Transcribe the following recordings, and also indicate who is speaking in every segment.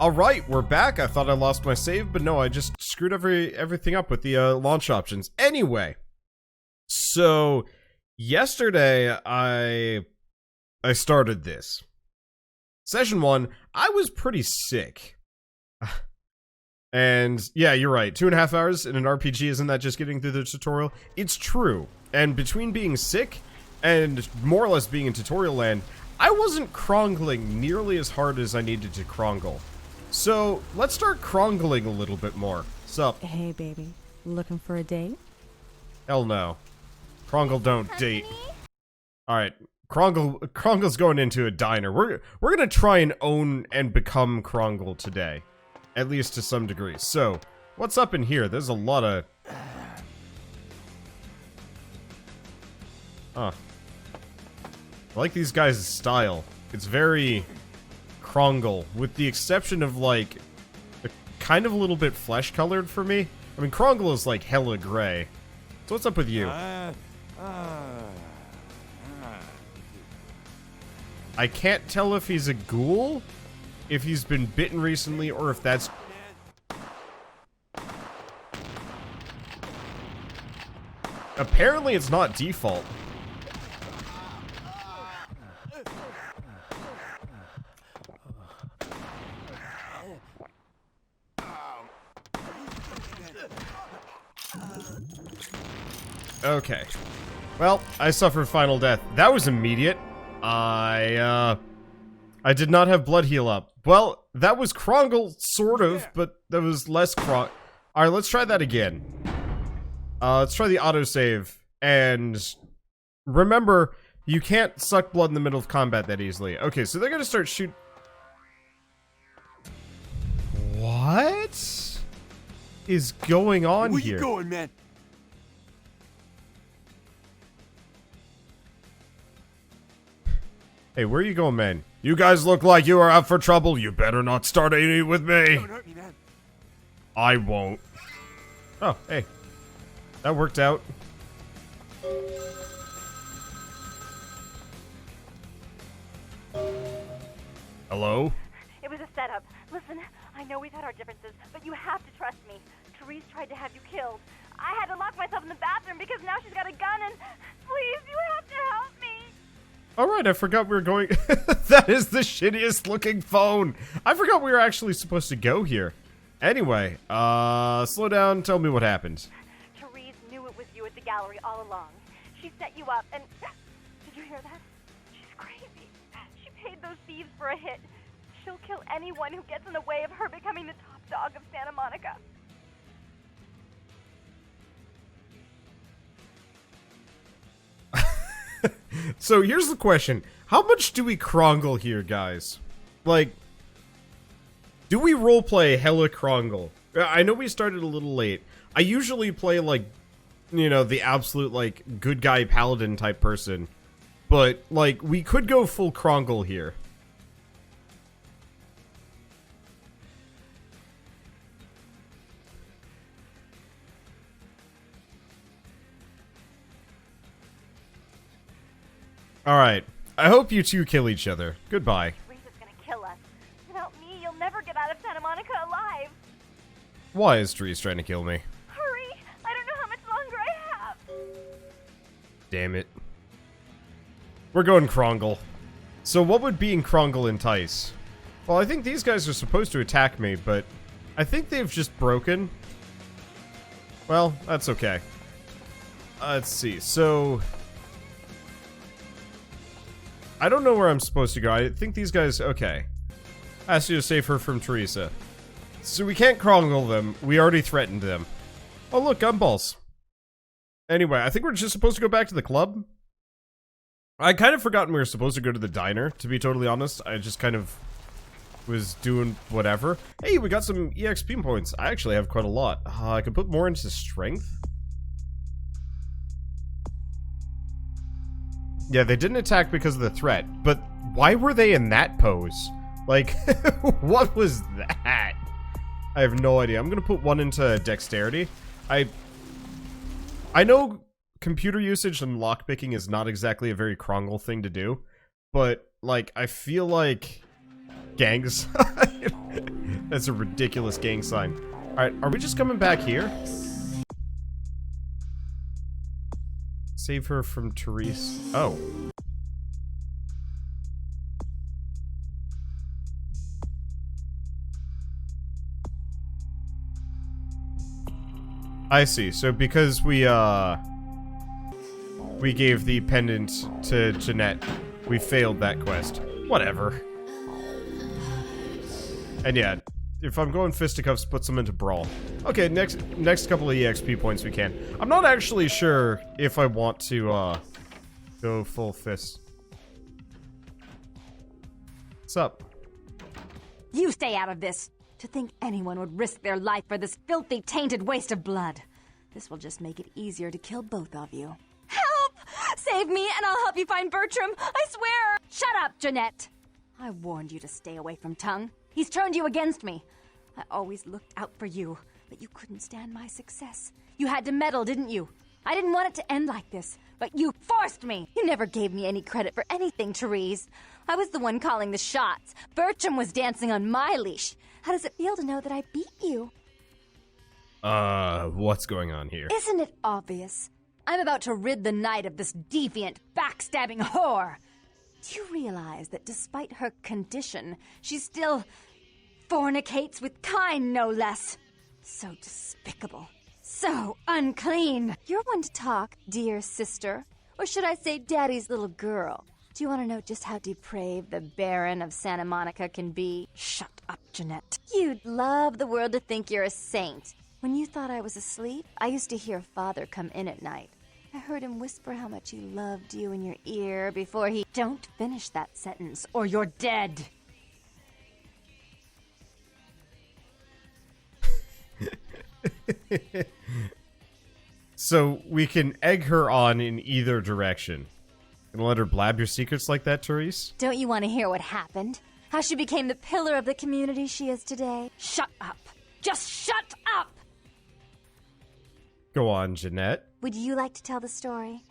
Speaker 1: Alright, we're back. I thought I lost my save, but no, I just screwed everything up with the launch options. Anyway, so yesterday I started this. Session 1, I was pretty sick. And yeah, you're right, 2.5 hours in an RPG, isn't that just getting through the tutorial? It's true. And between being sick and more or less being in tutorial land, I wasn't crongling nearly as hard as I needed to crongle. So, let's start crongling a little bit more. Sup?
Speaker 2: Hey, baby. Looking for a date?
Speaker 1: Hell no. Krongle don't date. Alright, Krongle's going into a diner. We're gonna try and own and become Krongle today. At least to some degree. So, what's up in here? There's a lot of... Huh. I like these guys' style. It's very... Krongle, with the exception of, like, kind of a little bit flesh-colored for me. I mean, Krongle is, like, hella gray. So what's up with you? I can't tell if he's a ghoul, if he's been bitten recently, or if that's... Apparently it's not default. Okay. Well, I suffered final death. That was immediate. I did not have blood heal up. Well, that was Krongle, sort of, but that was less Alright, let's try that again. Let's try the autosave. And remember, you can't suck blood in the middle of combat that easily. Okay, so they're gonna start shoot... What is going on here?
Speaker 3: Where you going, man?
Speaker 1: Hey, where you going, man? You guys look like you are out for trouble. You better not start any with me.
Speaker 3: Don't hurt me, man.
Speaker 1: I won't. Oh, hey. That worked out. Hello?
Speaker 4: It was a setup. Listen, I know we've had our differences, but you have to trust me. Therese tried to have you killed. I had to lock myself in the bathroom because now she's got a gun and... Please, you have to help me.
Speaker 1: Alright, I forgot we were going... That is the shittiest looking phone! I forgot we were actually supposed to go here. Anyway, slow down, tell me what happened.
Speaker 4: Therese knew it was you at the gallery all along. She set you up and... Did you hear that? She's crazy. She paid those thieves for a hit. She'll kill anyone who gets in the way of her becoming the top dog of Santa Monica.
Speaker 1: So here's the question. How much do we Krongle here, guys? Like, do we roleplay hella Krongle? I know we started a little late. I usually play, like, you know, the absolute, like, good guy paladin type person. But, like, we could go full Krongle here. Alright, I hope you two kill each other. Goodbye.
Speaker 4: Therese is gonna kill us. Without me, you'll never get out of Santa Monica alive.
Speaker 1: Why is Therese trying to kill me?
Speaker 4: Hurry! I don't know how much longer I have.
Speaker 1: Damn it. We're going Krongle. So what would being Krongle entice? Well, I think these guys are supposed to attack me, but I think they've just broken. Well, that's okay. Let's see, so... I don't know where I'm supposed to go. I think these guys... Okay. Ask you to save her from Teresa. So we can't Krongle them. We already threatened them. Oh, look, gumballs. Anyway, I think we're just supposed to go back to the club. I kind of forgotten we were supposed to go to the diner, to be totally honest. I just kind of was doing whatever. Hey, we got some EXP points. I actually have quite a lot. I could put more into strength. Yeah, they didn't attack because of the threat, but why were they in that pose? Like, what was that? I have no idea. I'm gonna put one into dexterity. I know computer usage and lockpicking is not exactly a very Krongle thing to do, but, like, I feel like gang sign. That's a ridiculous gang sign. Alright, are we just coming back here? Save her from Therese. Oh. I see. So because we gave the pendant to Jeanette, we failed that quest. Whatever. And yeah, if I'm going fisticuffs, puts them into brawl. Okay, next couple of EXP points we can. I'm not actually sure if I want to go full fist. What's up?
Speaker 3: You stay out of this. To think anyone would risk their life for this filthy, tainted waste of blood. This will just make it easier to kill both of you. Help! Save me and I'll help you find Bertram. I swear! Shut up, Jeanette. I warned you to stay away from Tongue. He's turned you against me. I always looked out for you, but you couldn't stand my success. You had to meddle, didn't you? I didn't want it to end like this, but you forced me. You never gave me any credit for anything, Therese. I was the one calling the shots. Bertram was dancing on my leash. How does it feel to know that I beat you?
Speaker 1: What's going on here?
Speaker 3: Isn't it obvious? I'm about to rid the night of this deviant, backstabbing whore. Do you realize that despite her condition, she still fornicates with kind, no less? So despicable. So unclean. You're one to talk, dear sister. Or should I say daddy's little girl? Do you want to know just how depraved the Baron of Santa Monica can be? Shut up, Jeanette. You'd love the world to think you're a saint. When you thought I was asleep, I used to hear Father come in at night. I heard him whisper how much he loved you in your ear before he... Don't finish that sentence, or you're dead.
Speaker 1: So we can egg her on in either direction. Gonna let her blab your secrets like that, Therese?
Speaker 3: Don't you want to hear what happened? How she became the pillar of the community she is today? Shut up. Just shut up!
Speaker 1: Go on, Jeanette.
Speaker 3: Would you like to tell the story?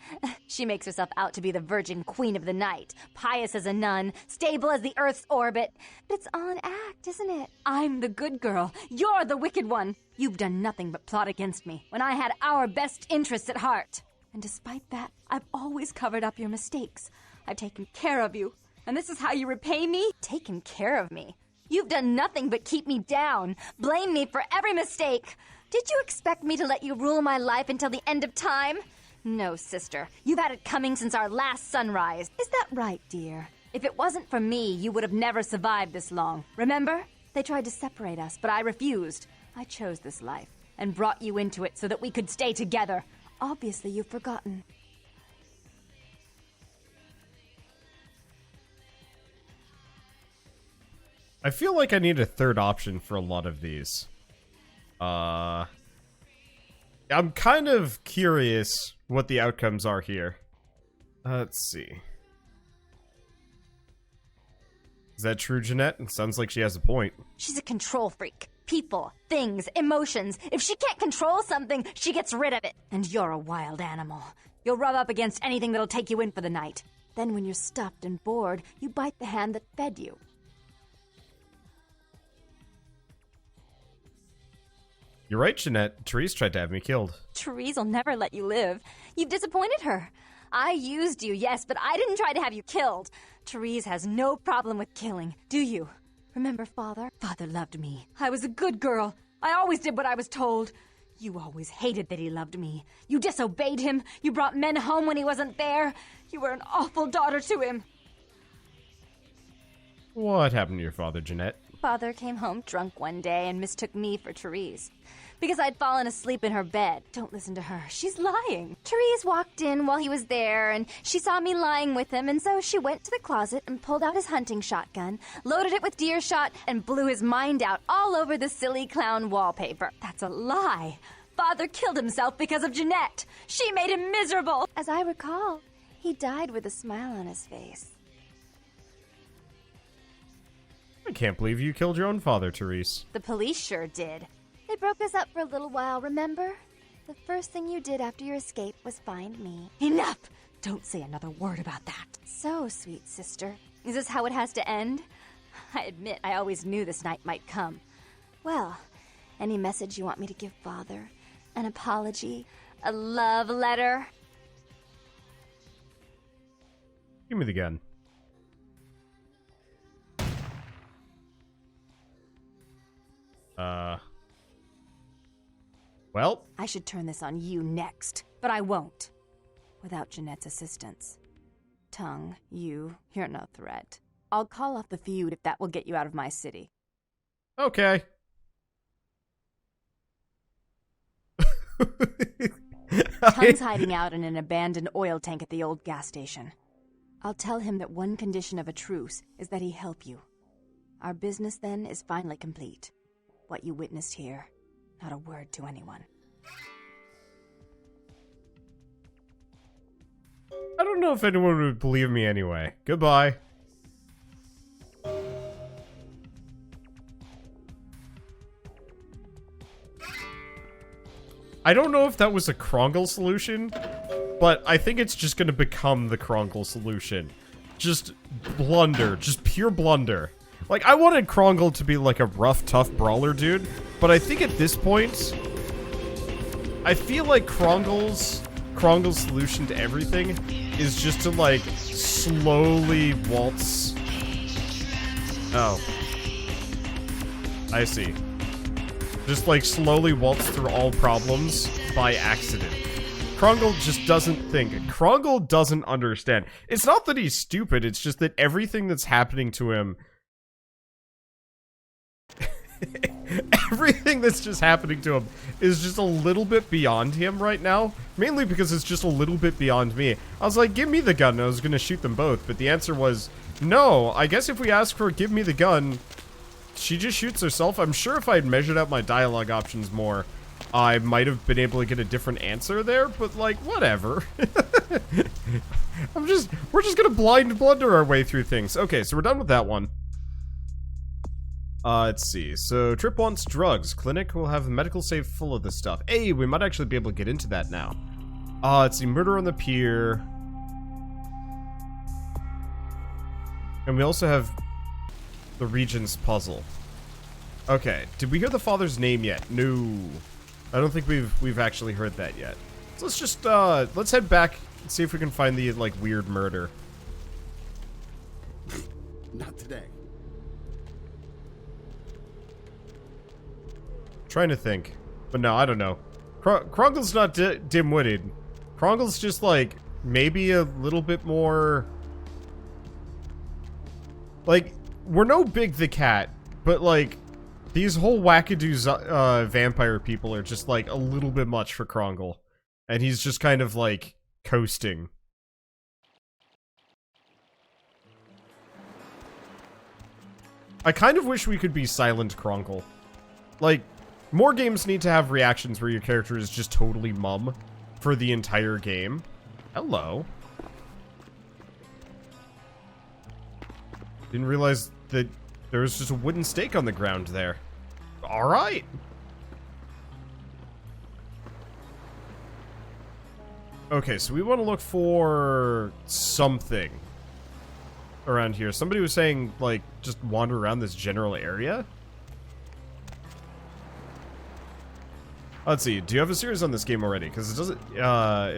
Speaker 3: She makes herself out to be the virgin queen of the night, pious as a nun, stable as the Earth's orbit. But it's all an act, isn't it? I'm the good girl. You're the wicked one. You've done nothing but plot against me when I had our best interests at heart. And despite that, I've always covered up your mistakes. I've taken care of you. And this is how you repay me? Taken care of me. You've done nothing but keep me down, blame me for every mistake. Did you expect me to let you rule my life until the end of time? No, sister. You've had it coming since our last sunrise. Is that right, dear? If it wasn't for me, you would have never survived this long. Remember? They tried to separate us, but I refused. I chose this life and brought you into it so that we could stay together. Obviously, you've forgotten.
Speaker 1: I feel like I need a third option for a lot of these. I'm kind of curious what the outcomes are here. Let's see. Is that true, Jeanette? It sounds like she has a point.
Speaker 3: She's a control freak. People, things, emotions. If she can't control something, she gets rid of it. And you're a wild animal. You'll rub up against anything that'll take you in for the night. Then when you're stuffed and bored, you bite the hand that fed you.
Speaker 1: You're right, Jeanette. Therese tried to have me killed.
Speaker 3: Therese will never let you live. You've disappointed her. I used you, yes, but I didn't try to have you killed. Therese has no problem with killing, do you? Remember Father? Father loved me. I was a good girl. I always did what I was told. You always hated that he loved me. You disobeyed him. You brought men home when he wasn't there. You were an awful daughter to him.
Speaker 1: What happened to your father, Jeanette?
Speaker 3: Father came home drunk one day and mistook me for Therese. Because I'd fallen asleep in her bed. Don't listen to her. She's lying. Therese walked in while he was there, and she saw me lying with him, and so she went to the closet and pulled out his hunting shotgun, loaded it with deer shot, and blew his mind out all over the silly clown wallpaper. That's a lie. Father killed himself because of Jeanette. She made him miserable. As I recall, he died with a smile on his face.
Speaker 1: I can't believe you killed your own father, Therese.
Speaker 3: The police sure did. They broke us up for a little while, remember? The first thing you did after your escape was find me. Enough! Don't say another word about that. So, sweet sister, is this how it has to end? I admit I always knew this night might come. Well, any message you want me to give Father? An apology? A love letter?
Speaker 1: Give me the gun. Well,
Speaker 3: I should turn this on you next, but I won't. Without Jeanette's assistance. Tongue, you're no threat. I'll call off the feud if that will get you out of my city.
Speaker 1: okay.
Speaker 3: Tongue's hiding out in an abandoned oil tank at the old gas station. I'll tell him that one condition of a truce is that he help you. Our business then is finally complete. What you witnessed here, not a word to anyone.
Speaker 1: I don't know if anyone would believe me anyway. Goodbye. I don't know if that was a Krongle solution, but I think it's just gonna become the Krongle solution. Just blunder. Just pure blunder. Like, I wanted Krongle to be like a rough, tough brawler dude, but I think at this point, I feel like Krongle's solution to everything is just to, like, slowly waltz. Oh. I see. Just, like, slowly waltz through all problems by accident. Krongle just doesn't think. Krongle doesn't understand. It's not that he's stupid, it's just that everything that's happening to him... everything that's just happening to him is just a little bit beyond him right now. Mainly because it's just a little bit beyond me. I was like, give me the gun, and I was gonna shoot them both. But the answer was, no. I guess if we ask for give me the gun, she just shoots herself. I'm sure if I had measured out my dialogue options more, I might have been able to get a different answer there. But, like, whatever. We're just gonna blind blunder our way through things. Okay, so we're done with that one. Let's see. So, Trip wants drugs. Clinic will have a medical safe full of this stuff. Hey, we might actually be able to get into that now. Let's see. Murder on the pier. And we also have the Regent's puzzle. Okay. Did we hear the father's name yet? No. I don't think we've actually heard that yet. So let's just, let's head back and see if we can find the, like, weird murder.
Speaker 5: Not today.
Speaker 1: Trying to think. But no, I don't know. Krongle's not dim-witted. Krongle's just, like, maybe a little bit more... Like, we're no Big the Cat, but, like, these whole wackadoo vampire people are just, like, a little bit much for Krongle. And he's just kind of, like, coasting. I kind of wish we could be silent Krongle. Like... More games need to have reactions where your character is just totally mum for the entire game. Hello. Didn't realize that there was just a wooden stake on the ground there. Alright. Okay, so we want to look for something around here. Somebody was saying, like, just wander around this general area. Let's see. Do you have a series on this game already? Because it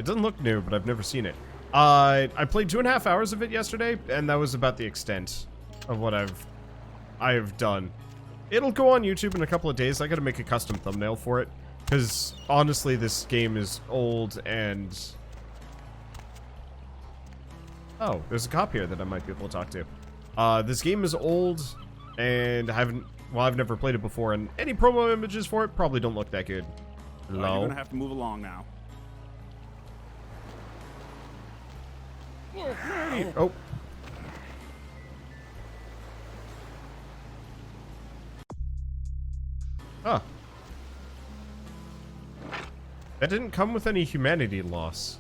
Speaker 1: doesn't look new, but I've never seen it. I played 2.5 hours of it yesterday, and that was about the extent of what I've done. It'll go on YouTube in a couple of days. I gotta make a custom thumbnail for it, because honestly, this game is old and... Oh, there's a cop here that I might be able to talk to. This game is old, and I've never played it before, and any promo images for it probably don't look that good.
Speaker 5: You're gonna have to move along now.
Speaker 1: Oh. Huh. That didn't come with any humanity loss.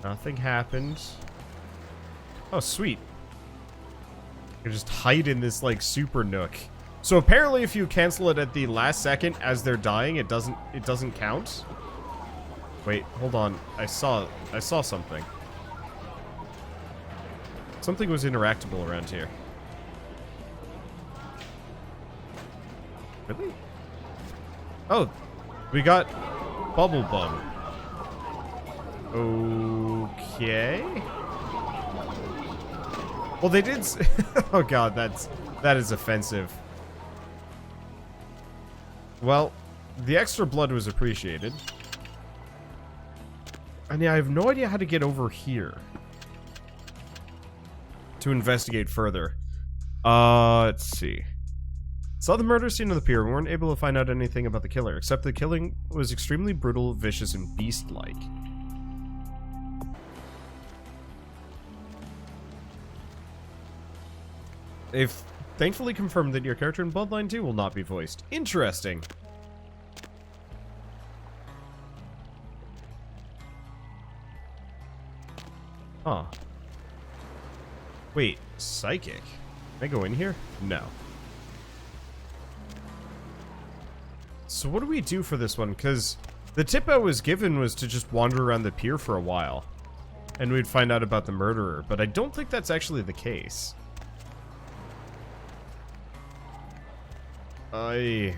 Speaker 1: Nothing happened. Oh, sweet. You can just hide in this, like, super nook. So apparently if you cancel it at the last second as they're dying, it doesn't count. Wait, hold on. I saw something. Something was interactable around here. Really? Oh, we got Bubble Bum. Okay. Well, they did. Oh god, that is offensive. Well, the extra blood was appreciated. And yeah, I have no idea how to get over here to investigate further. Let's see. Saw the murder scene of the pier. We weren't able to find out anything about the killer, except the killing was extremely brutal, vicious, and beast-like. They've thankfully confirmed that your character in Bloodline 2 will not be voiced. Interesting. Huh. Wait, psychic? Can I go in here? No. So what do we do for this one? Because the tip I was given was to just wander around the pier for a while. And we'd find out about the murderer. But I don't think that's actually the case. No,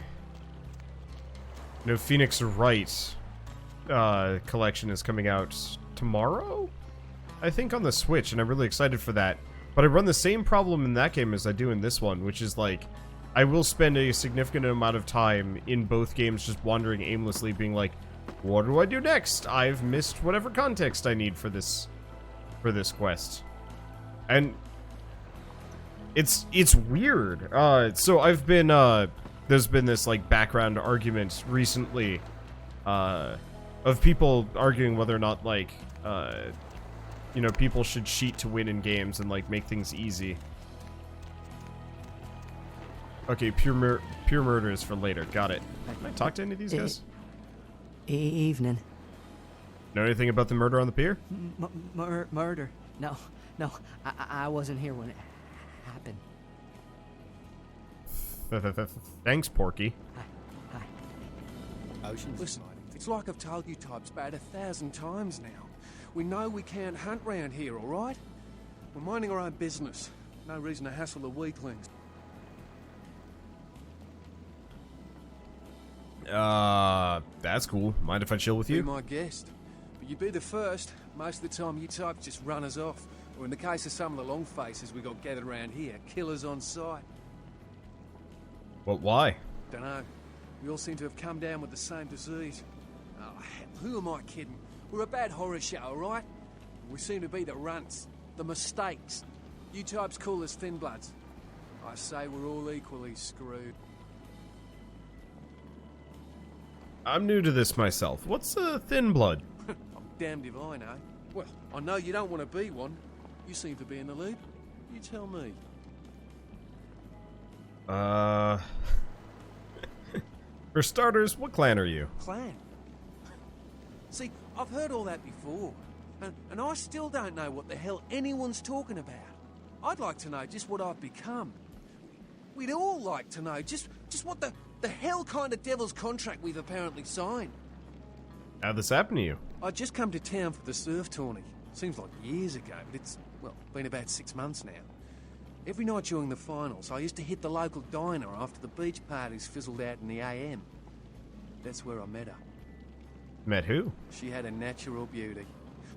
Speaker 1: Phoenix Wright collection is coming out tomorrow? I think on the Switch, and I'm really excited for that. But I run the same problem in that game as I do in this one, which is like, I will spend a significant amount of time in both games just wandering aimlessly, being like, what do I do next? I've missed whatever context I need for this quest. And it's weird. So I've been, there's been this like background argument recently, of people arguing whether or not like, you know, people should cheat to win in games and like make things easy. Okay, pure murder is for later. Got it. Can I talk to any of these guys?
Speaker 6: Evening.
Speaker 1: Know anything about the murder on the pier?
Speaker 6: Murder? No. I wasn't here when it happened.
Speaker 1: Thanks, Porky.
Speaker 6: Hi.
Speaker 7: Oceans. Listen, it's like I've told you types about 1,000 times now. We know we can't hunt round here, all right? We're minding our own business. No reason to hassle the weaklings.
Speaker 1: That's cool. Mind if I chill with you?
Speaker 7: Be my guest. But you'd be the first. Most of the time you types just run us off. Or in the case of some of the long faces we got gathered around here, killers on sight.
Speaker 1: What, why?
Speaker 7: Dunno. We all seem to have come down with the same disease. Oh, hell, who am I kidding? We're a bad horror show, alright? We seem to be the runts, the mistakes. You types call us thin bloods. I say we're all equally screwed.
Speaker 1: I'm new to this myself. What's a thin blood?
Speaker 7: I'm damned if I know. Well, I know you don't want to be one. You seem to be in the lead. You tell me.
Speaker 1: For starters, what clan are you?
Speaker 7: Clan? See, I've heard all that before. And I still don't know what the hell anyone's talking about. I'd like to know just what I've become. We'd all like to know just what the hell kind of devil's contract we've apparently signed.
Speaker 1: How'd this happen to you?
Speaker 7: I'd just come to town for the surf tourney. Seems like years ago, but it's, well, been about 6 months now. Every night during the finals, I used to hit the local diner after the beach parties fizzled out in the AM. That's where I met her.
Speaker 1: Met who?
Speaker 7: She had a natural beauty.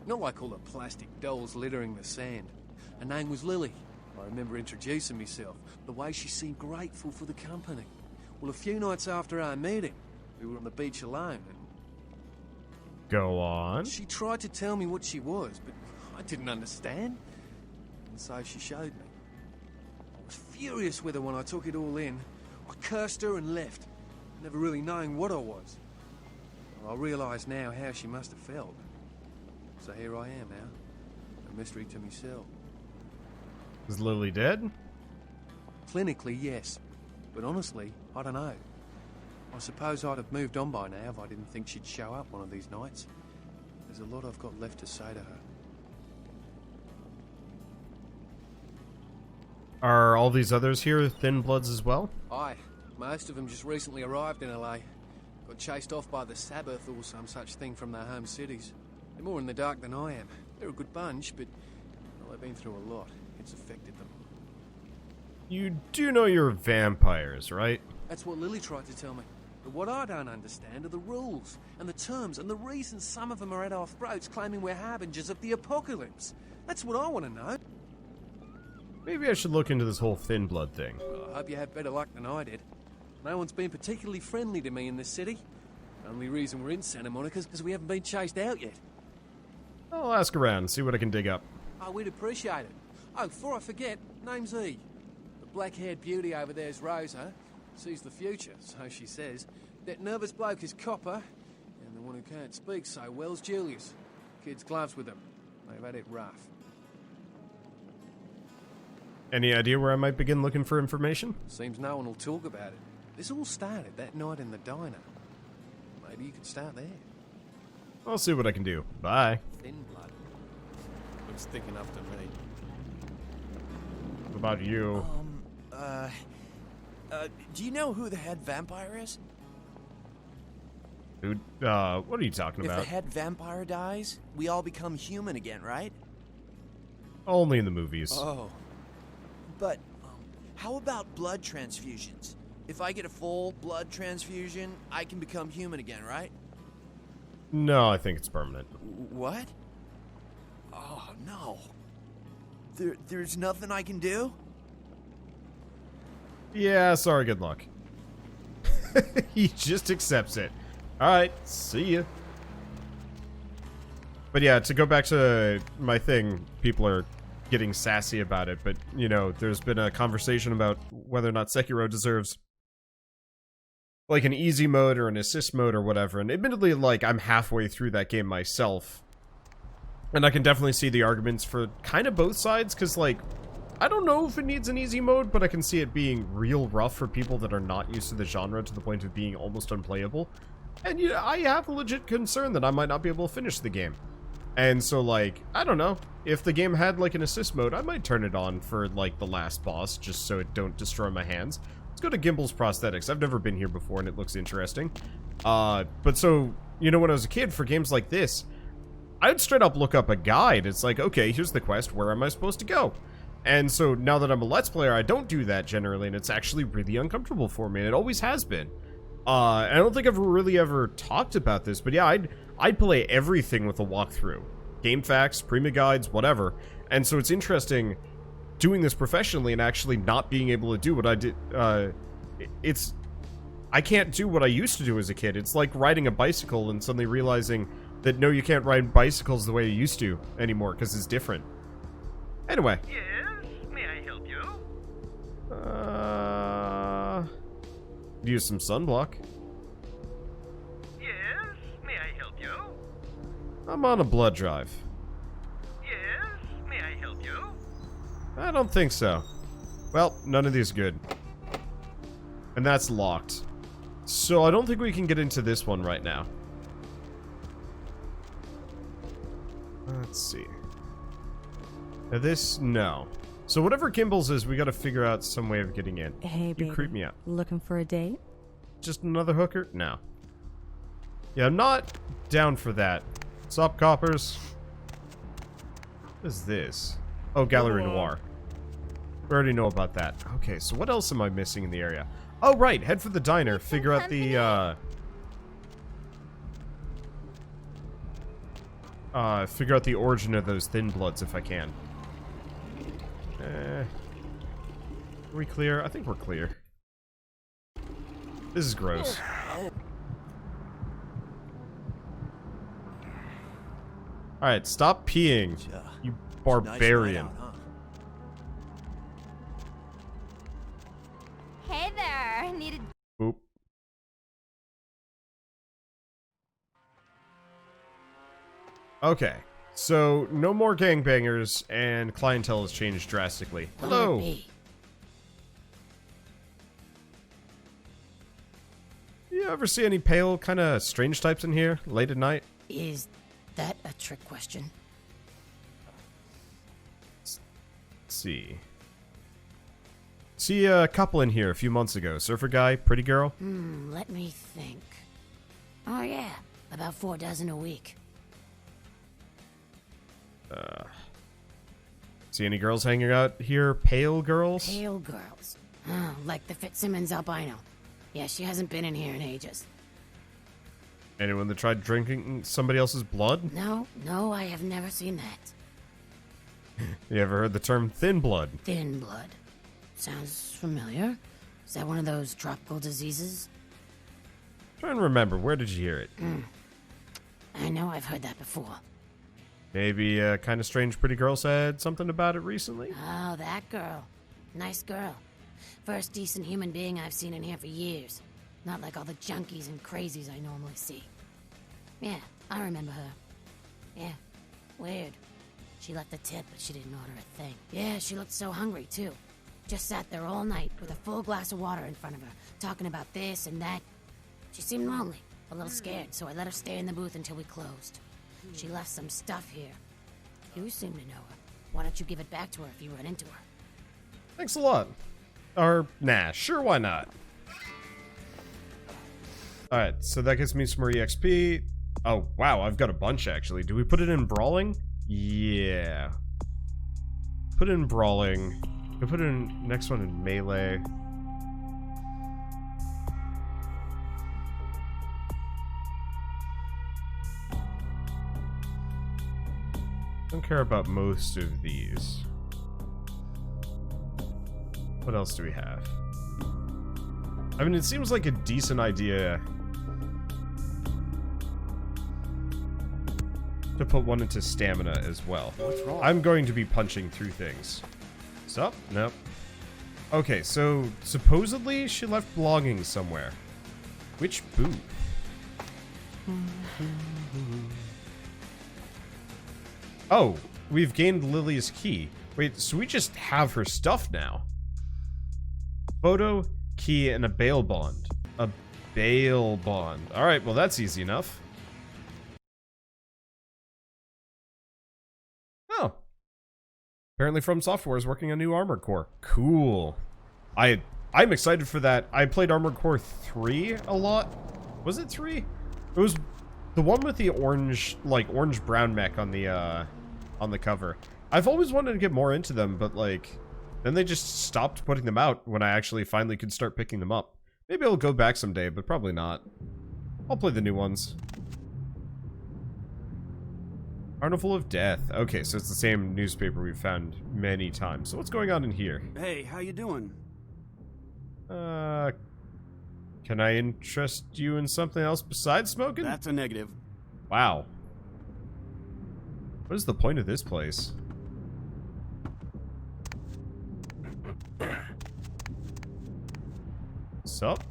Speaker 7: Not like all the plastic dolls littering the sand. Her name was Lily. I remember introducing myself, the way she seemed grateful for the company. Well, a few nights after our meeting, we were on the beach alone, and
Speaker 1: Go on.
Speaker 7: she tried to tell me what she was, but I didn't understand. And so she showed me. I was furious with her when I took it all in. I cursed her and left, never really knowing what I was. I realise now how she must have felt. So here I am now, a mystery to myself.
Speaker 1: Is Lily dead?
Speaker 7: Clinically, yes. But honestly, I don't know. I suppose I'd have moved on by now if I didn't think she'd show up one of these nights. There's a lot I've got left to say to her.
Speaker 1: Are all these others here thin bloods as well?
Speaker 7: Aye, most of them just recently arrived in LA. Got chased off by the Sabbath or some such thing from their home cities. They're more in the dark than I am. They're a good bunch, but Well, they've been through a lot. It's affected them.
Speaker 1: You do know you're vampires, right?
Speaker 7: That's what Lily tried to tell me. But what I don't understand are the rules, and the terms, and the reasons some of them are at our throats claiming we're harbingers of the apocalypse. That's what I want to know.
Speaker 1: Maybe I should look into this whole thin blood thing.
Speaker 7: Well, I hope you have better luck than I did. No one's been particularly friendly to me in this city. Only reason we're in Santa Monica is because we haven't been chased out yet.
Speaker 1: I'll ask around and see what I can dig up.
Speaker 7: Oh, we'd appreciate it. Oh, before I forget, name's E. The black-haired beauty over there's Rosa. Sees the future, so she says. That nervous bloke is Copper, and the one who can't speak so well's Julius. Kids' gloves with them. They've had it rough.
Speaker 1: Any idea where I might begin looking for information?
Speaker 7: Seems no one will talk about it. This all started that night in the diner. Maybe you could start there.
Speaker 1: I'll see what I can do. Bye.
Speaker 7: Thin blood. Looks thick enough to me.
Speaker 1: What about you?
Speaker 8: Do you know who the head vampire is?
Speaker 1: Dude, what are you talking
Speaker 8: If
Speaker 1: about?
Speaker 8: the head vampire dies, we all become human again, right?
Speaker 1: Only in the movies.
Speaker 8: Oh. But, how about blood transfusions? If I get a full blood transfusion, I can become human again, right?
Speaker 1: No, I think it's permanent.
Speaker 8: What? Oh, no. There's nothing I can do?
Speaker 1: Yeah, sorry, good luck. He just accepts it. Alright, see ya. But yeah, to go back to my thing, people are getting sassy about it, but, you know, there's been a conversation about whether or not Sekiro deserves, like, an easy mode or an assist mode or whatever, and admittedly, like, I'm halfway through that game myself, and I can definitely see the arguments for kind of both sides, because, like, I don't know if it needs an easy mode, but I can see it being real rough for people that are not used to the genre to the point of being almost unplayable. And, you know, I have a legit concern that I might not be able to finish the game. And so, like, I don't know. If the game had, like, an assist mode, I might turn it on for, like, the last boss, just so it don't destroy my hands. Let's go to Gimble's Prosthetics. I've never been here before, and it looks interesting. But so, you know, when I was a kid, for games like this, I'd straight up look up a guide. It's like, okay, here's the quest. Where am I supposed to go? And so now that I'm a Let's Player, I don't do that generally, and it's actually really uncomfortable for me, and it always has been. I don't think I've really ever talked about this, but yeah, I'd play everything with a walkthrough. Game facts, Prima guides, whatever. And so it's interesting doing this professionally and actually not being able to do what I did. I can't do what I used to do as a kid. It's like riding a bicycle and suddenly realizing that no, you can't ride bicycles the way you used to anymore, because it's different. Anyway.
Speaker 9: Yes, may I help you?
Speaker 1: Use some sunblock.
Speaker 9: Yes, may I help you?
Speaker 1: I'm on a blood drive.
Speaker 9: Yes, may I help you?
Speaker 1: I don't think so. Well, none of these are good. And that's locked. So I don't think we can get into this one right now. Let's see. Now this, no. So whatever Gimble's is, we gotta figure out some way of getting in.
Speaker 2: Hey, baby.
Speaker 1: You creep me out.
Speaker 2: Looking for a date?
Speaker 1: Just another hooker? No. Yeah, I'm not down for that. Sup, coppers? What is this? Oh, Gallery Noir. We already know about that. Okay, so what else am I missing in the area? Oh, right, head for the diner. Figure out the, figure out the origin of those thin bloods if I can. Are we clear? I think we're clear. This is gross. Alright, stop peeing, you barbarian.
Speaker 3: Hey there, needed.
Speaker 1: Boop. Okay, so no more gangbangers, and clientele has changed drastically. Hello. You ever see any pale, kind of strange types in here late at night?
Speaker 6: Is that a trick question?
Speaker 1: Let's see. See a couple in here a few months ago. Surfer guy, pretty girl.
Speaker 6: Let me think. Oh yeah, about 4 dozen a week.
Speaker 1: See any girls hanging out here? Pale girls?
Speaker 10: Pale girls. Oh, like the Fitzsimmons albino. Yeah, she hasn't been in here in ages.
Speaker 1: Anyone that tried drinking somebody else's blood?
Speaker 10: No, I have never seen that.
Speaker 1: You ever heard the term thin blood?
Speaker 10: Thin blood. Sounds familiar. Is that one of those tropical diseases?
Speaker 1: Try and remember, where did you hear it?
Speaker 10: I know I've heard that before.
Speaker 1: Maybe a kind of strange pretty girl said something about it recently?
Speaker 10: Oh, that girl. Nice girl. First decent human being I've seen in here for years. Not like all the junkies and crazies I normally see. Yeah, I remember her. Yeah, weird. She left a tip, but she didn't order a thing. Yeah, she looked so hungry, too. Just sat there all night with a full glass of water in front of her, talking about this and that. She seemed lonely, a little scared, so I let her stay in the booth until we closed. She left some stuff here. You seem to know her. Why don't you give it back to her if you run into her?
Speaker 1: Thanks a lot. Or, nah, sure, why not? Alright, so that gets me some more EXP. Oh, wow, I've got a bunch, actually. Do we put it in Brawling? Yeah. Put it in Brawling. We'll put it in next one in Melee. Don't care about most of these. What else do we have? I mean, it seems like a decent idea to put one into stamina as well.
Speaker 5: What's wrong?
Speaker 1: I'm going to be punching through things. Sup? Nope. Okay, so supposedly she left belongings somewhere. Which booth? Oh, we've gained Lily's key. Wait, so we just have her stuff now? Photo, key, and a bail bond. A bail bond. Alright, well that's easy enough. Oh. Apparently From Software is working on new Armored Core. Cool. I'm excited for that. I played Armored Core 3 a lot. Was it 3? It was the one with the orange, like orange-brown mech on the cover. I've always wanted to get more into them, but like, then they just stopped putting them out when I actually finally could start picking them up. Maybe I'll go back someday, but probably not. I'll play the new ones. Carnival of Death. Okay, so it's the same newspaper we've found many times. So what's going on in here?
Speaker 5: Hey, how you doing?
Speaker 1: Can I interest you in something else besides smoking?
Speaker 5: That's a negative.
Speaker 1: Wow. What is the point of this place? Sup?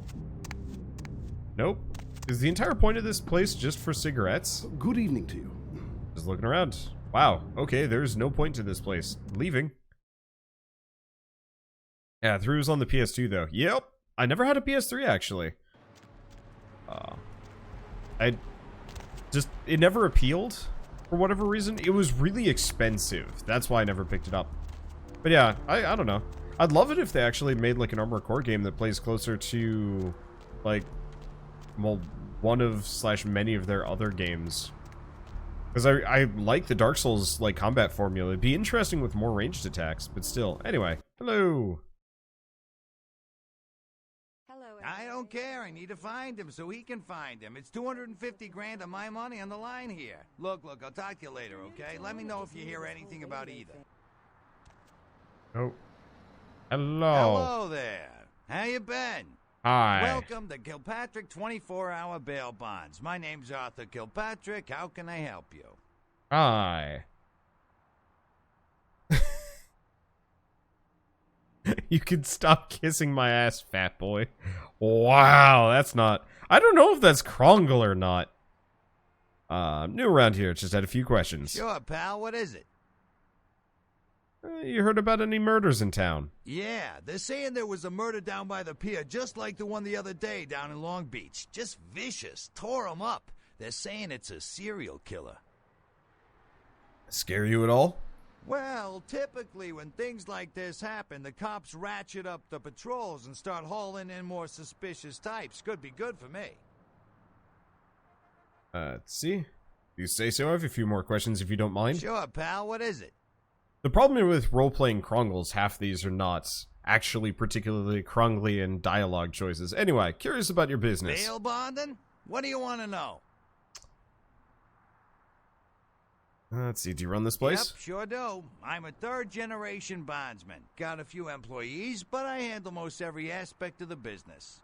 Speaker 1: Nope. Is the entire point of this place just for cigarettes?
Speaker 5: Good evening to you.
Speaker 1: Just looking around. Wow. Okay, there's no point to this place. Leaving. Yeah, 3 was on the PS2 though. Yep. I never had a PS3 actually. It never appealed for whatever reason. It was really expensive. That's why I never picked it up. But yeah, I don't know. I'd love it if they actually made like an Armored Core game that plays closer to like, well, one of / many of their other games. Because I like the Dark Souls like combat formula. It'd be interesting with more ranged attacks, but still. Anyway, hello.
Speaker 11: I don't care. I need to find him so he can find him. It's 250 grand of my money on the line here. Look, I'll talk to you later, okay? Let me know if you hear anything about either.
Speaker 1: Oh. Hello.
Speaker 11: Hello there. How you been?
Speaker 1: Hi.
Speaker 11: Welcome to Kilpatrick 24-hour bail bonds. My name's Arthur Kilpatrick. How can I help you?
Speaker 1: Hi. You can stop kissing my ass, fat boy. Wow, that's not... I don't know if that's Krongle or not. New around here, just had a few questions.
Speaker 11: Sure, pal. What is it?
Speaker 1: You heard about any murders in town?
Speaker 11: Yeah, they're saying there was a murder down by the pier, just like the one the other day down in Long Beach. Just vicious. Tore 'em up. They're saying it's a serial killer.
Speaker 1: Scare you at all?
Speaker 11: Well, typically when things like this happen, the cops ratchet up the patrols and start hauling in more suspicious types. Could be good for me.
Speaker 1: Let's see. You say so. I have a few more questions if you don't mind.
Speaker 11: Sure, pal. What is it?
Speaker 1: The problem with role-playing Krongles, half these are not actually particularly Kronglian dialogue choices. Anyway, curious about your business.
Speaker 11: Bail bonding? What do you want to know?
Speaker 1: Let's see, do you run this place?
Speaker 11: Yep, sure do. I'm a third-generation bondsman. Got a few employees, but I handle most every aspect of the business.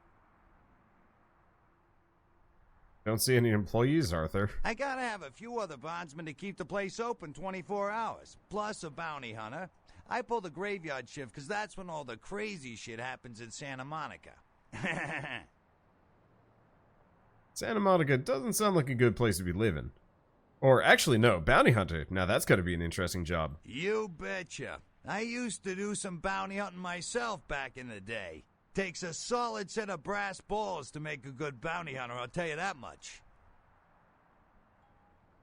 Speaker 1: Don't see any employees, Arthur.
Speaker 11: I gotta have a few other bondsmen to keep the place open 24 hours, plus a bounty hunter. I pull the graveyard shift because that's when all the crazy shit happens in Santa Monica.
Speaker 1: Santa Monica doesn't sound like a good place to be living. Or actually, no, bounty hunter. Now that's gotta be an interesting job.
Speaker 11: You betcha. I used to do some bounty hunting myself back in the day. Takes a solid set of brass balls to make a good bounty hunter, I'll tell you that much.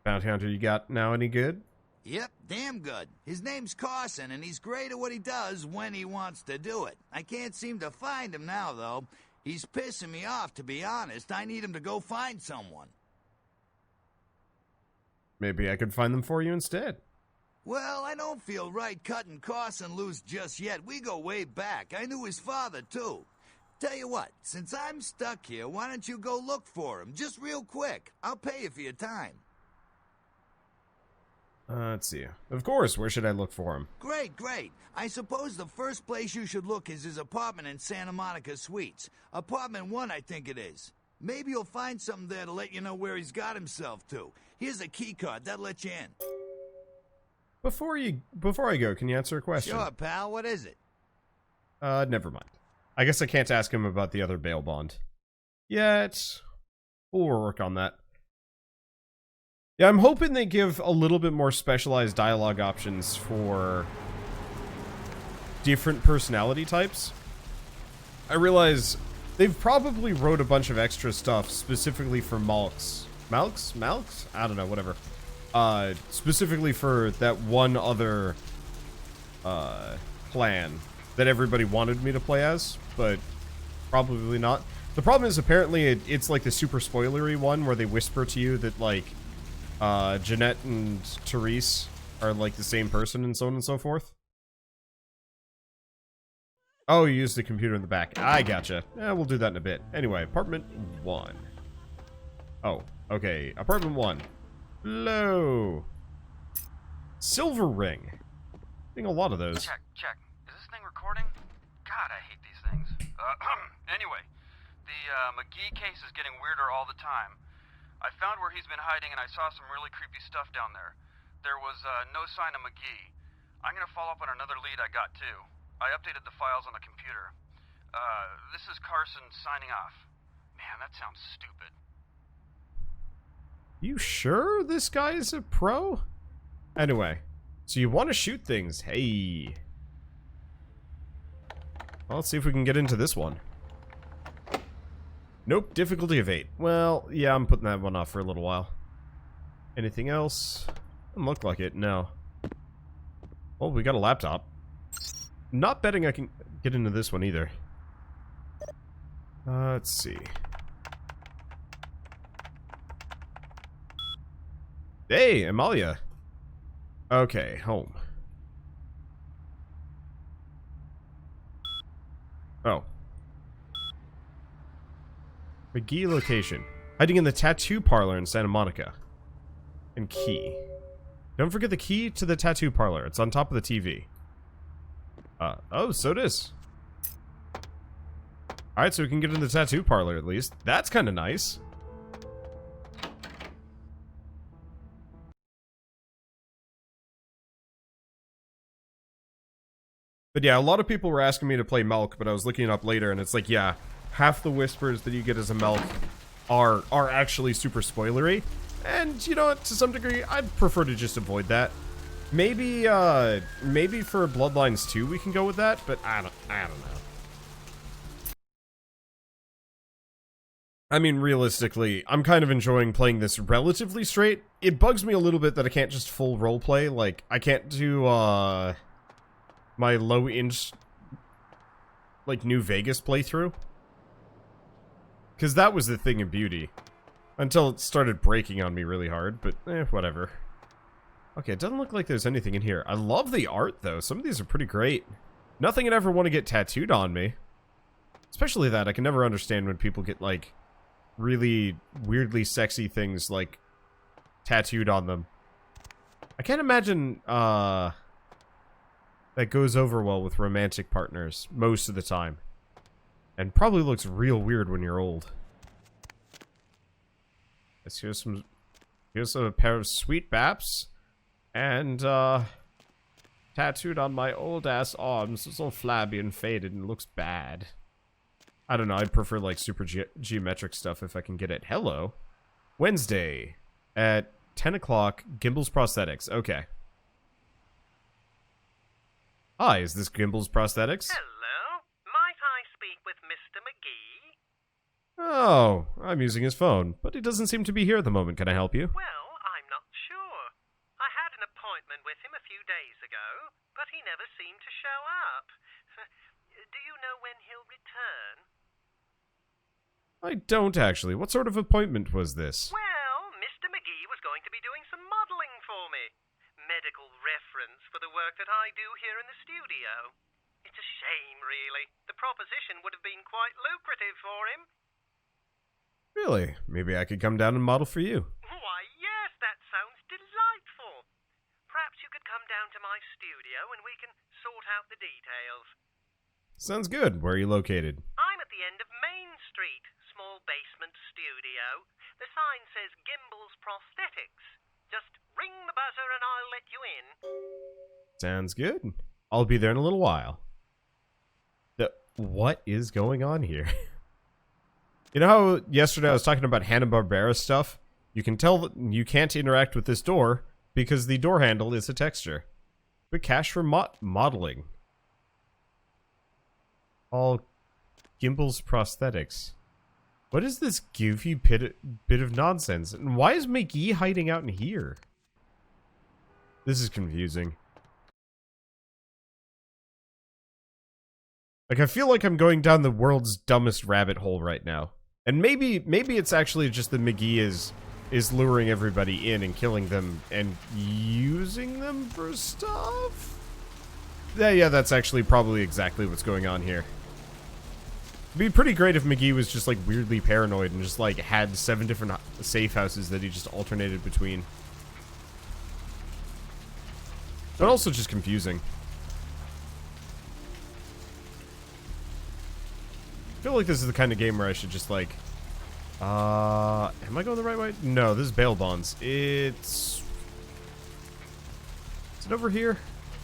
Speaker 1: Bounty hunter you got now any good?
Speaker 11: Yep, damn good. His name's Carson, and he's great at what he does when he wants to do it. I can't seem to find him now, though. He's pissing me off, to be honest. I need him to go find someone.
Speaker 1: Maybe I could find them for you instead.
Speaker 11: Well, I don't feel right cutting Carson loose just yet. We go way back. I knew his father, too. Tell you what, since I'm stuck here, why don't you go look for him? Just real quick. I'll pay you for your time.
Speaker 1: Let's see. Of course, where should I look for him?
Speaker 11: Great, great. I suppose the first place you should look is his apartment in Santa Monica Suites. Apartment 1, I think it is. Maybe you'll find something there to let you know where he's got himself to. Here's a key card. That'll let you in.
Speaker 1: Before I go, can you answer a question?
Speaker 11: Sure, pal. What is it?
Speaker 1: Never mind. I guess I can't ask him about the other bail bond. Yet. We'll work on that. Yeah, I'm hoping they give a little bit more specialized dialogue options for different personality types. I realize they've probably wrote a bunch of extra stuff specifically for Malks? I don't know, whatever. Specifically for that one other clan that everybody wanted me to play as, but probably not. The problem is apparently it's like the super spoilery one where they whisper to you that like Jeanette and Therese are like the same person and so on and so forth. Oh, you used the computer in the back. I gotcha. Yeah, we'll do that in a bit. Anyway, apartment 1. Oh, okay. Apartment 1. Hello. Silver ring. Getting a lot of those.
Speaker 12: Check. Is this thing recording? God, I hate these things. Anyway, the McGee case is getting weirder all the time. I found where he's been hiding and I saw some really creepy stuff down there. There was no sign of McGee. I'm gonna follow up on another lead I got too. I updated the files on the computer. This is Carson signing off. Man, that sounds stupid.
Speaker 1: You sure this guy is a pro? Anyway, so you want to shoot things. Hey. Well, let's see if we can get into this one. Nope, difficulty of 8. Well, yeah, I'm putting that one off for a little while. Anything else? Doesn't look like it, no. Oh, we got a laptop. Not betting I can get into this one either. Let's see. Hey, Amalia. Okay, home. Oh. McGee location. Hiding in the tattoo parlor in Santa Monica. And key. Don't forget the key to the tattoo parlor. It's on top of the TV. Oh, so it is. Alright, so we can get in the tattoo parlor at least. That's kind of nice. But yeah, a lot of people were asking me to play Melk, but I was looking it up later, and it's like, yeah, half the whispers that you get as a Melk are actually super spoilery. And, you know, to some degree, I'd prefer to just avoid that. Maybe for Bloodlines 2 we can go with that, but I don't know. I mean, realistically, I'm kind of enjoying playing this relatively straight. It bugs me a little bit that I can't just full roleplay. Like, I can't do, my low-inch, like, New Vegas playthrough. Because that was the thing of beauty. Until it started breaking on me really hard, but, whatever. Okay, it doesn't look like there's anything in here. I love the art, though. Some of these are pretty great. Nothing I'd ever want to get tattooed on me. Especially that. I can never understand when people get, like, really weirdly sexy things, like, tattooed on them. I can't imagine, that goes over well with romantic partners most of the time. And probably looks real weird when you're old. Here's a pair of sweet baps. And, tattooed on my old-ass arms. It's all flabby and faded and looks bad. I don't know, I'd prefer, like, super geometric stuff if I can get it. Hello. Wednesday at 10 o'clock, Gimbals Prosthetics. Okay. Hi, is this Gimbals Prosthetics?
Speaker 9: Hello? Might I speak with Mr. McGee?
Speaker 1: Oh, I'm using his phone, but he doesn't seem to be here at the moment. Can I help you?
Speaker 9: Well, I'm not sure. I had an appointment with him a few days ago, but he never seemed to show up. Do you know when he'll return?
Speaker 1: I don't, actually. What sort of appointment was this?
Speaker 9: Well, Mr. McGee was going to be doing some modeling for me. Medical reference for the work that I do here in the studio. It's a shame, really. The proposition would have been quite lucrative for him.
Speaker 1: Really? Maybe I could come down and model for you.
Speaker 9: Why, yes, that sounds delightful. Perhaps you could come down to my studio and we can sort out the details.
Speaker 1: Sounds good. Where are you located?
Speaker 9: I'm at the end of Main Street, small basement studio. The sign says Gimbals Prosthetics. Just ring the buzzer and I'll let you in.
Speaker 1: Sounds good. I'll be there in a little while. What is going on here? You know how yesterday I was talking about Hanna-Barbera stuff? You can tell that you can't interact with this door because the door handle is a texture. But cash for modeling. All Gimbals Prosthetics. What is this goofy bit of nonsense? And why is McGee hiding out in here? This is confusing. Like, I feel like I'm going down the world's dumbest rabbit hole right now. And maybe it's actually just that McGee is luring everybody in and killing them and using them for stuff? Yeah, that's actually probably exactly what's going on here. It'd be pretty great if McGee was just, like, weirdly paranoid and just, like, had 7 different safe houses that he just alternated between. But also just confusing. I feel like this is the kind of game where I should just, like... am I going the right way? No, this is bail bonds. Is it over here?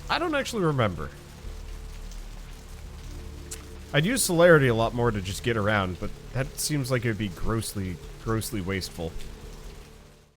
Speaker 1: I don't actually remember. I'd use celerity a lot more to just get around, but that seems like it would be grossly wasteful.